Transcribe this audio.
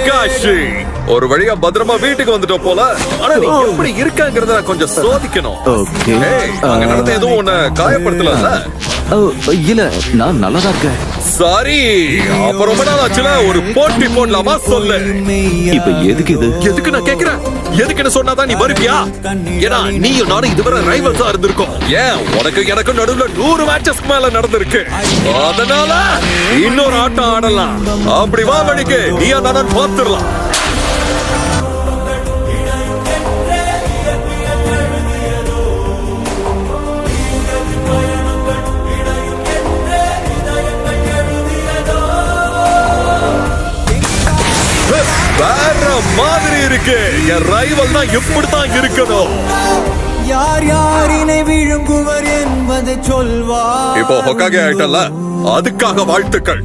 Cauchy ஒரு வழியா பத்திரமா வீட்டுக்கு வந்துட்டோம் போல. ஆனா நீ எப்படி இருக்காங்கறத கொஞ்சம் சோதிக்கணும். ஓகே. அங்க நடந்த எதுவும் உன்னை காயப்படுத்தல? இல்ல, நான் நல்லாதான் இருக்கேன். சாரி, அப்ப ரொம்ப நாள் ஆச்சுல, ஒரு போட்டி போடலாமா சொல்லு. இப்ப எதுக்கு இது? எதுக்கு நான் கேக்குறேன்? எதுக்குன்னு சொன்னாதான் நீ வருவியா? ஏன்னா நீயும் நானும் இதுவரை ரைவல்ஸா இருந்திருக்கோம். ஏன் உனக்கு எனக்கு நடுவுல 100 மேட்சஸ்க்கு மேல நடந்திருக்கு. அதனால இன்னொரு ஆட்டம் ஆடலாம். அப்படி வா வழிக்கு, நீயா நானும் பார்த்துடலாம். வேற மாதிரி இருக்கு. என் ரைவல் தான் இப்படித்தான் இருக்கணும். யார் யாரினை விழுங்குவர் என்பதை சொல்வார். இப்போ ஹொக்காகே ஆயிட்டல்ல, அதுக்காக வாழ்த்துக்கள்.